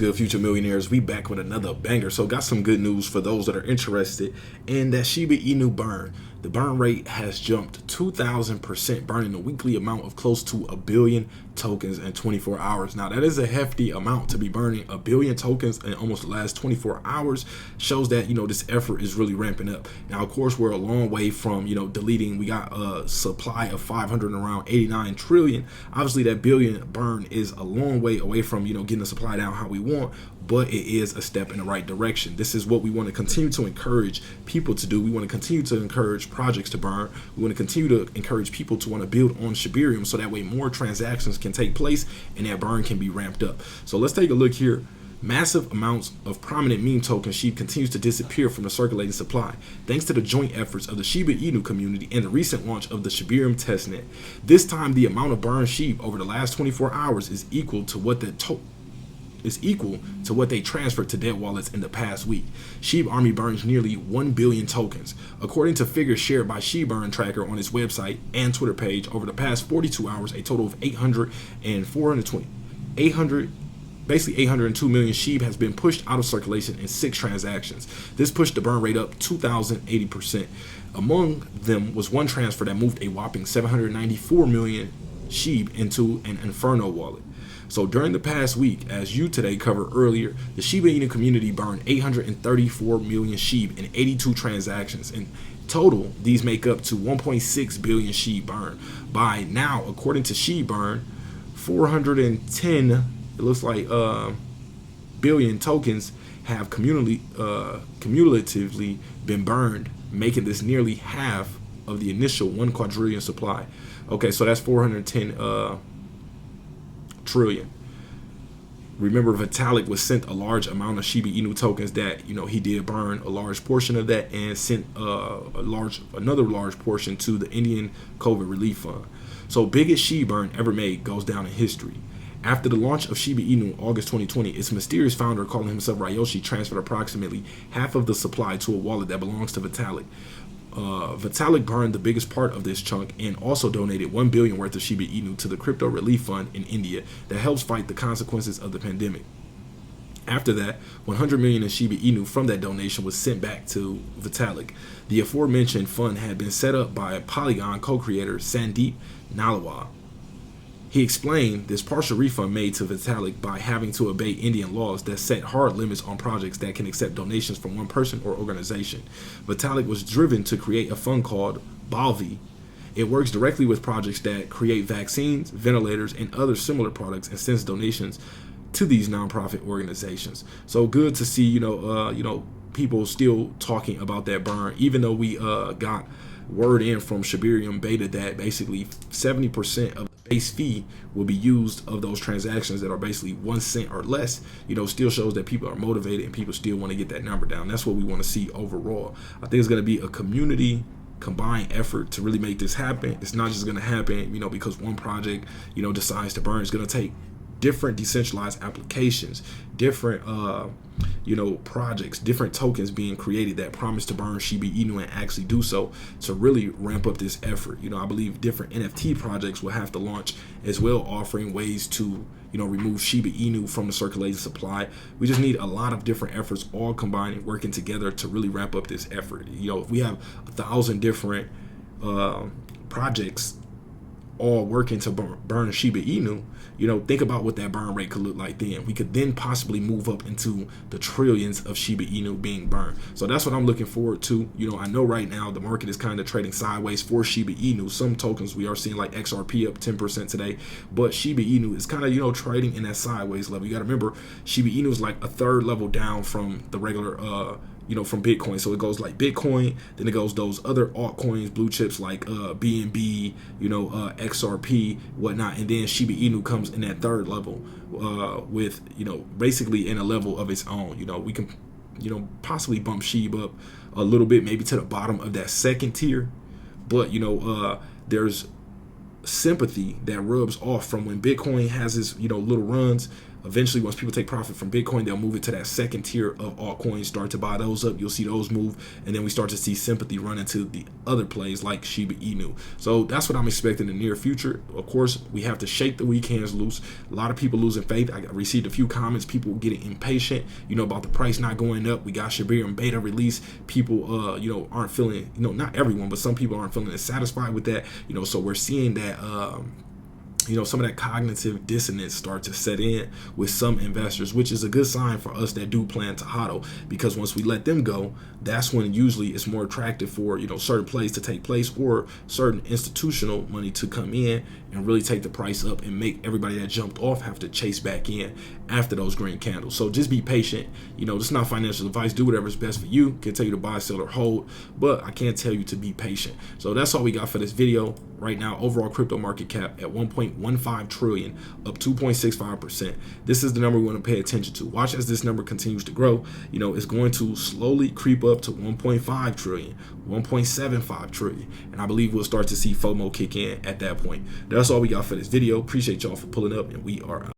good, future millionaires? We back with another banger. So got some good news for those that are interested in that Shiba Inu burn. The burn rate has jumped 2,000%, burning a weekly amount of close to 1 billion tokens in 24 hours. Now that is a hefty amount to be burning. 1 billion tokens in almost the last 24 hours shows that, this effort is really ramping up. Now, of course, we're a long way from, deleting. We got a supply of 500 around 89 trillion. Obviously that billion burn is a long way away from, getting the supply down how we want, but it is a step in the right direction. This is what we want to continue to encourage people to do. We want to continue to encourage projects to burn. We want to continue to encourage people to want to build on Shibarium so that way more transactions can take place and that burn can be ramped up. So let's take a look here. Massive amounts of prominent meme token SHIB continues to disappear from the circulating supply, thanks to the joint efforts of the Shiba Inu community and the recent launch of the Shibarium testnet. This time, the amount of burned SHIB over the last 24 hours is equal to what they transferred to dead wallets in the past week. SHIB Army burns nearly 1 billion tokens. According to figures shared by SHIB Burn Tracker on its website and Twitter page, over the past 42 hours, a total of 802 million SHIB has been pushed out of circulation in 6 transactions. This pushed the burn rate up 2,080%. Among them was one transfer that moved a whopping 794 million SHIB into an Inferno wallet. So during the past week, as you today covered earlier, the Shiba Inu community burned 834 million SHIB in 82 transactions. In total, these make up to 1.6 billion SHIB burn. By now, according to SHIB Burn, 410, it looks like billion tokens have cumulatively been burned, making this nearly half of the initial 1 quadrillion supply. Okay, so that's 410 trillion. Remember, Vitalik was sent a large amount of Shiba Inu tokens that he did burn a large portion of that and sent another large portion to the Indian COVID relief fund. So biggest SHIB burn ever made goes down in history. After the launch of Shiba Inu in August 2020, its mysterious founder, calling himself Ryoshi, transferred approximately half of the supply to a wallet that belongs to Vitalik. Vitalik burned the biggest part of this chunk and also donated 1 billion worth of Shiba Inu to the crypto relief fund in India that helps fight the consequences of the pandemic. After that, 100 million in Shiba Inu from that donation was sent back to Vitalik. The aforementioned fund had been set up by Polygon co-creator Sandeep Nalawal. He explained this partial refund made to Vitalik by having to obey Indian laws that set hard limits on projects that can accept donations from one person or organization. Vitalik was driven to create a fund called Balvi. It works directly with projects that create vaccines, ventilators, and other similar products and sends donations to these nonprofit organizations. So good to see, people still talking about that burn, even though we got word in from Shibarium beta that basically 70% of the base fee will be used of those transactions that are basically 1 cent or less. Still shows that people are motivated and people still want to get that number down. That's what we want to see overall. I think it's going to be a community combined effort to really make this happen. It's not just going to happen, because one project, decides to burn. It's going to take different decentralized applications, different projects, different tokens being created that promise to burn Shiba Inu and actually do so to really ramp up this effort. I believe different NFT projects will have to launch as well, offering ways to remove Shiba Inu from the circulating supply. We just need a lot of different efforts all combining, working together to really ramp up this effort. If we have 1,000 different projects all working to burn Shiba Inu, think about what that burn rate could look like then. We could then possibly move up into the trillions of Shiba Inu being burned. So that's what I'm looking forward to. I know right now the market is kind of trading sideways for Shiba Inu. Some tokens we are seeing like XRP up 10% today, but Shiba Inu is kind of, trading in that sideways level. You got to remember, Shiba Inu is like a third level down from the regular from Bitcoin. So it goes like Bitcoin, then it goes those other altcoins, blue chips like BNB, XRP, whatnot, and then Shiba Inu comes in that third level with basically in a level of its own. We can possibly bump SHIB up a little bit, maybe to the bottom of that second tier, but there's sympathy that rubs off from when Bitcoin has its little runs. Eventually, once people take profit from Bitcoin, they'll move it to that second tier of altcoins, start to buy those up. You'll see those move, and then we start to see sympathy run into the other plays like Shiba Inu. So that's what I'm expecting in the near future. Of course, we have to shake the weak hands loose. A lot of people losing faith. I received a few comments, people getting impatient, about the price not going up. We got Shiba Inu beta release. People, aren't feeling, not everyone, but some people aren't feeling as satisfied with that. So we're seeing that, some of that cognitive dissonance start to set in with some investors, which is a good sign for us that do plan to hodl, because once we let them go, that's when usually it's more attractive for, certain plays to take place or certain institutional money to come in and really take the price up and make everybody that jumped off have to chase back in after those green candles. So just be patient. This is not financial advice. Do whatever's best for you. Can't tell you to buy, sell, or hold, but I can tell you to be patient. So that's all we got for this video. Right now, overall crypto market cap at 1.15 trillion, up 2.65%. This is the number we want to pay attention to. Watch as this number continues to grow. It's going to slowly creep up to 1.5 trillion, 1.75 trillion. And I believe we'll start to see FOMO kick in at that point. That's all we got for this video. Appreciate y'all for pulling up, and we are out.